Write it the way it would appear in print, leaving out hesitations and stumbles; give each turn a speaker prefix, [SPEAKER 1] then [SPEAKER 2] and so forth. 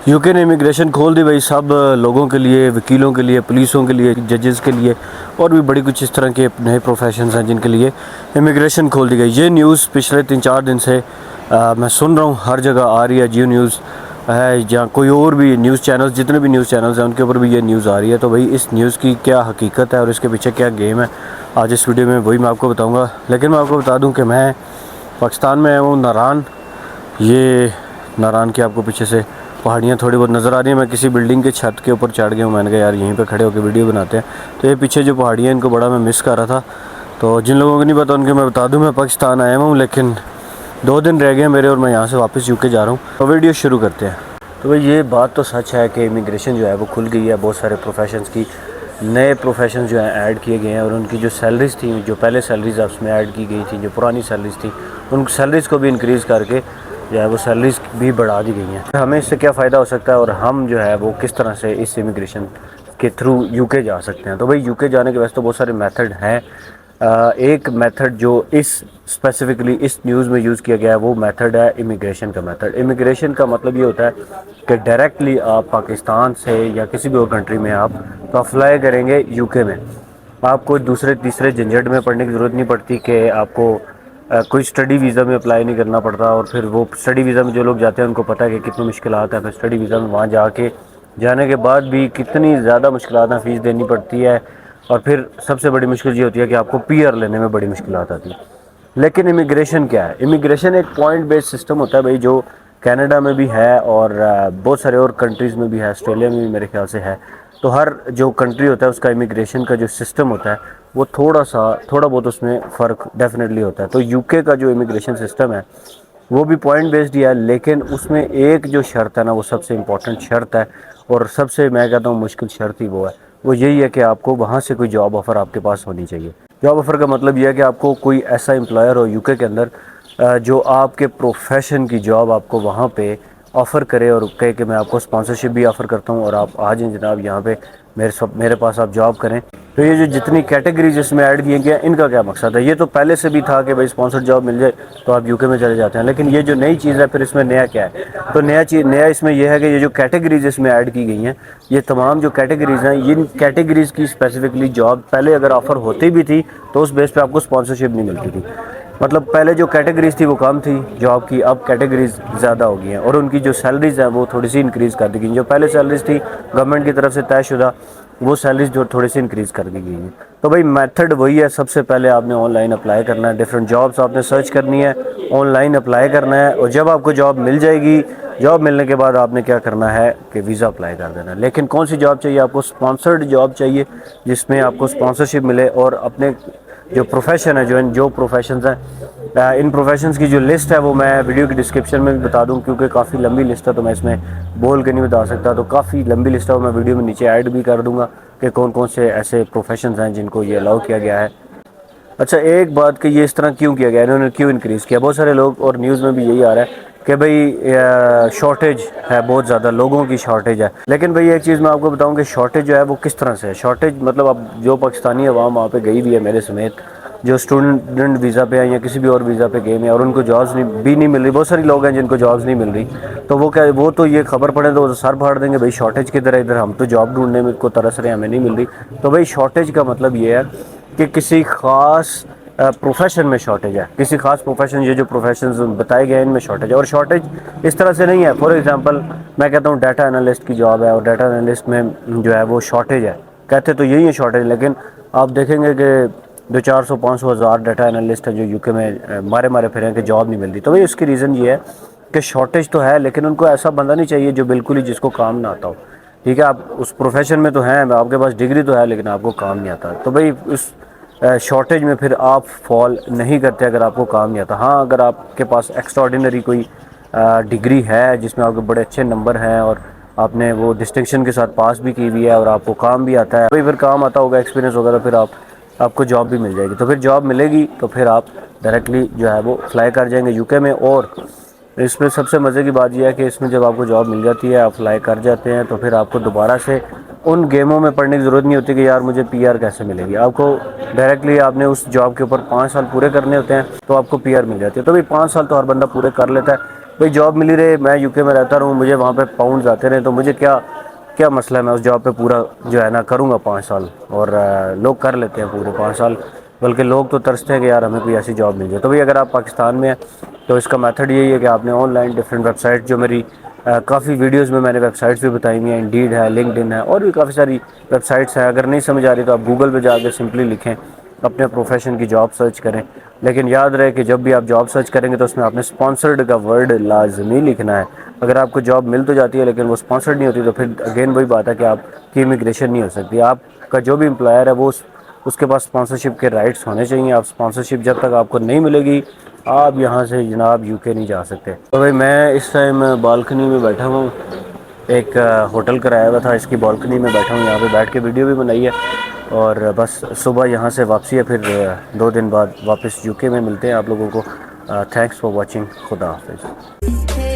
[SPEAKER 1] UK ने immigration खोल दी भाई, सब लोगों के लिए, वकीलों के लिए, पुलिसों के लिए, जजेस के लिए, और भी बड़ी कुछ इस तरह के नए प्रोफेशंस हैं जिनके लिए इमिग्रेशन खोल दी गई। ये न्यूज़ पिछले 3-4 दिन से मैं सुन रहा हूँ, हर जगह आ रही है। जियो न्यूज़ है या कोई और भी न्यूज़ चैनल्स, जितने भी न्यूज़ चैनल्स हैं उनके ऊपर भी ये न्यूज़ आ रही है। तो भाई इस न्यूज़ की क्या हकीकत है और इसके पीछे क्या गेम है, आज इस वीडियो में वही मैं आपको बताऊँगा। लेकिन मैं आपको बता दूँ कि मैं पाकिस्तान में हूँ, नारान। ये नारान की आपको पीछे से पहाड़ियाँ थोड़ी बहुत नज़र आ रही हैं। मैं किसी बिल्डिंग के छत के ऊपर चढ़ गया हूँ, मैंने कहा यार यहीं पे खड़े होकर वीडियो बनाते हैं। तो ये पीछे जो पहाड़ियाँ, इनको बड़ा मैं मिस कर रहा था। तो जिन लोगों को नहीं पता उनके मैं बता दूँ, मैं पाकिस्तान आया हूँ, लेकिन 2 दिन रह गए मेरे और मैं यहाँ से वापस यूके जा रहा हूँ। तो वीडियो शुरू करते हैं। तो भाई ये बात तो सच है कि इमिग्रेशन जो है वो खुल गई है। बहुत सारे प्रोफेशंस की, नए प्रोफेशन जो हैं ऐड किए गए हैं, और उनकी जो सैलरीज़ थी, जो पहले सैलरीज़ उसमें ऐड की गई थी, जो पुरानी सैलरीज़ थी, उन सैलरीज़ को भी इंक्रीज़ करके जो है वो सैलरीज़ भी बढ़ा दी गई हैं। हमें इससे क्या फ़ायदा हो सकता है और हम जो है वो किस तरह से इस इमिग्रेशन के थ्रू यूके जा सकते हैं। तो भाई यूके जाने के वैसे तो बहुत सारे मेथड हैं। एक मेथड जो इस स्पेसिफिकली इस न्यूज़ में यूज़ किया गया है वो मेथड है इमिग्रेशन का मेथड। इमिग्रेशन का मतलब ये होता है कि डायरेक्टली आप पाकिस्तान से या किसी भी और कंट्री में आप तो अप्लाई करेंगे यूके में। आपको दूसरे तीसरे झंझट में पढ़ने की ज़रूरत नहीं पड़ती कि आपको कोई स्टडी वीज़ा में अप्लाई नहीं करना पड़ता। और फिर वो स्टडी वीज़ा में जो लोग जाते हैं उनको पता है कि कितनी मुश्किलात है। फिर स्टडी वीज़ा में वहाँ जाने के बाद भी कितनी ज़्यादा मुश्किलात, फ़ीस देनी पड़ती है। और फिर सबसे बड़ी मुश्किल ये होती है कि आपको पीआर लेने में बड़ी मुश्किलात आती है। लेकिन इमिग्रेशन क्या है? इमिग्रेशन एक पॉइंट बेस्ड सिस्टम होता है भाई, जो कनाडा में भी है और बहुत सारे और कंट्रीज़ में भी है, ऑस्ट्रेलिया में भी मेरे ख्याल से है। तो हर जो कंट्री होता है उसका इमिग्रेशन का जो सिस्टम होता है वो थोड़ा बहुत उसमें फ़र्क डेफिनेटली होता है। तो यूके का जो इमिग्रेशन सिस्टम है वो भी पॉइंट बेस्ड ही है, लेकिन उसमें एक जो शर्त है ना, वो सबसे इम्पोर्टेंट शर्त है, और सबसे मैं कहता हूँ मुश्किल शर्त ही वो यही है कि आपको वहाँ से कोई जॉब ऑफ़र आपके पास होनी चाहिए। जॉब ऑफ़र का मतलब ये है कि आपको कोई ऐसा एम्प्लॉयर हो यूके के अंदर जो आपके प्रोफेशन की जॉब आपको वहाँ पे ऑफ़र करे और कहे कि मैं आपको स्पॉन्सरशिप भी ऑफ़र करता हूँ और आप आ जाएं जनाब यहाँ पे मेरे पास आप जॉब करें। तो ये जो जितनी कैटेगरीज इसमें ऐड किए गए हैं, इनका क्या मकसद है? ये तो पहले से भी था कि भाई स्पॉन्सर्ड जॉब मिल जाए तो आप यूके में चले जाते हैं, लेकिन ये जो नई चीज़ है फिर इसमें नया क्या है? तो नया इसमें यह है कि ये जो कैटेगरीज इसमें ऐड की गई हैं, ये तमाम जो कैटेगरीज हैं, इन कैटेगरीज़ की स्पेसिफिकली जॉब पहले अगर ऑफ़र होती भी थी तो उस बेस पर आपको स्पॉन्सरशिप नहीं मिलती थी। मतलब पहले जो कैटेगरीज थी वो कम थी जॉब की, अब कैटेगरीज ज़्यादा हो गई हैं और उनकी जो सैलरीज़ हैं वो थोड़ी सी इंक्रीज़ कर दी गई। जो पहले सैलरीज थी गवर्नमेंट की तरफ से तयशुदा, वो सैलरीज जो थोड़ी सी इंक्रीज़ कर दी गई हैं। तो भाई मेथड वही है, सबसे पहले आपने ऑनलाइन अप्लाई करना है, डिफरेंट जॉब्स आपने सर्च करनी है, ऑनलाइन अप्लाई करना है, और जब आपको जॉब मिल जाएगी, जॉब मिलने के बाद आपने क्या करना है कि वीज़ा अप्लाई कर देना है। लेकिन कौन सी जॉब चाहिए आपको? स्पॉन्सर्ड जॉब चाहिए जिसमें आपको स्पॉन्सरशिप मिले, और अपने जो प्रोफेशन है, जो प्रोफेशंस हैं, इन प्रोफेशंस की जो लिस्ट है वो मैं वीडियो की डिस्क्रिप्शन में भी बता दूं, क्योंकि काफ़ी लंबी लिस्ट है तो मैं इसमें बोल के नहीं बता सकता। तो काफ़ी लंबी लिस्ट है, मैं वीडियो में नीचे ऐड भी कर दूंगा कि कौन कौन से ऐसे प्रोफेशंस हैं जिनको ये अलाउ किया गया है। अच्छा, एक बात कि ये इस तरह क्यों किया गया, इन्होंने क्यों इंक्रीज़ किया? बहुत सारे लोग, और न्यूज़ में भी यही आ रहा है कि भाई शॉर्टेज है, बहुत ज़्यादा लोगों की शॉर्टेज है। लेकिन भाई एक चीज़ मैं आपको बताऊं कि शॉर्टेज जो है वो किस तरह से है। शॉर्टेज मतलब अब जो पाकिस्तानी अवाम वहाँ पे गई हुई है मेरे समेत, जो स्टूडेंट वीज़ा पे हैं या किसी भी और वीज़ा पे गए हैं और उनको जॉब्स नहीं मिल रही, बहुत सारे लोग हैं जिनको जॉब्स नहीं मिल रही, तो वो तो ये खबर पड़े तो सर फाड़ देंगे, भाई शॉर्टेज किधर है, इधर हम तो जॉब ढूंढने में को तरस रहे हैं, हमें नहीं मिल रही। तो भाई शॉर्टेज का मतलब ये है कि किसी ख़ास प्रोफेशन में शॉर्टेज है, किसी खास प्रोफेशन, ये जो प्रोफेशन बताए गए हैं इनमें शॉर्टेज है। और शॉर्टेज इस तरह से नहीं है, फॉर एग्जांपल मैं कहता हूँ डाटा एनालिस्ट की जॉब है और डाटा एनालिस्ट में जो है वो शॉर्टेज है, कहते तो यही है शॉर्टेज, लेकिन आप देखेंगे कि 200-400-500 हज़ार डाटा एनालिस्ट है जो यूके में मारे फिरे कि जॉब नहीं मिलती। तो भाई उसकी रीज़न ये है कि शॉर्टेज तो है, लेकिन उनको ऐसा बंदा नहीं चाहिए जो बिल्कुल ही जिसको काम ना आता हो। ठीक है, आप उस प्रोफेशन में तो हैं, आपके पास डिग्री तो है, लेकिन आपको काम नहीं आता। तो भाई उस शॉर्टेज में फिर आप फॉल नहीं करते अगर आपको काम नहीं आता। हाँ, अगर आपके पास एक्स्ट्राऑर्डिनरी कोई डिग्री है जिसमें आपके बड़े अच्छे नंबर हैं और आपने वो डिस्टिंक्शन के साथ पास भी की हुई है और आपको काम भी आता है, फिर काम आता होगा, एक्सपीरियंस होगा, तो फिर आपको जॉब भी मिल जाएगी। तो फिर जॉब मिलेगी तो फिर आप डायरेक्टली जो है वो फ्लाई कर जाएंगे यूके में। और इसमें सबसे मज़े की बात यह है कि इसमें जब आपको जॉब मिल जाती है, आप फ्लाई कर जाते हैं, तो फिर आपको दोबारा से उन गेमों में पढ़ने की ज़रूरत नहीं होती कि यार मुझे पीआर कैसे मिलेगी। आपको डायरेक्टली आपने उस जॉब के ऊपर 5 साल पूरे करने होते हैं तो आपको पीआर मिल जाती है। तो भाई 5 साल तो हर बंदा पूरे कर लेता है, بھئی جاب ملی رہے، میں یو کے میں رہتا رہوں، مجھے وہاں پہ پاؤنڈز آتے رہے، تو مجھے کیا مسئلہ ہے، میں اس جاب پہ پورا جو ہے نا کروں گا 5 سال، اور لوگ کر لیتے ہیں پورے 5 سال، بلکہ لوگ تو ترستے ہیں کہ یار ہمیں کوئی ایسی جاب مل جائے۔ تو بھئی اگر آپ پاکستان میں ہیں تو اس کا میتھڈ یہی ہے کہ آپ نے online different website, جو میری کافی ویڈیوز میں نے ویب سائٹس بھی بتائی ہوئی ہیں، انڈیڈ ہے، لنکڈ ان ہے، اور بھی کافی ساری ویب سائٹس ہیں۔ اگر نہیں سمجھ آ رہی تو آپ گوگل پہ جا کے سمپلی لکھیں، اپنے پروفیشن کی جاب سرچ کریں، لیکن یاد رہے کہ جب بھی آپ جاب سرچ کریں گے تو اس میں آپ نے اسپانسرڈ کا ورڈ لازمی لکھنا ہے۔ اگر آپ کو جاب مل تو جاتی ہے لیکن وہ اسپانسرڈ نہیں ہوتی، تو پھر اگین وہی بات ہے کہ آپ کی امیگریشن نہیں ہو سکتی۔ آپ کا جو بھی امپلائر ہے وہ اس کے پاس اسپانسرشپ کے رائٹس ہونے چاہیے۔ آپ اسپانسرشپ جب تک آپ کو نہیں ملے گی، آپ یہاں سے جناب یو کے نہیں جا سکتے۔ تو بھائی میں اس ٹائم بالکنی میں بیٹھا ہوں، ایک ہوٹل کرایا ہوا تھا، اس کی بالکنی میں بیٹھا ہوں، یہاں پہ بیٹھ کے ویڈیو بھی بنائی ہے، اور بس صبح یہاں سے واپسی ہے، پھر 2 دن بعد واپس یو کے میں ملتے ہیں آپ لوگوں کو۔ تھینکس فار واچنگ، خدا حافظ۔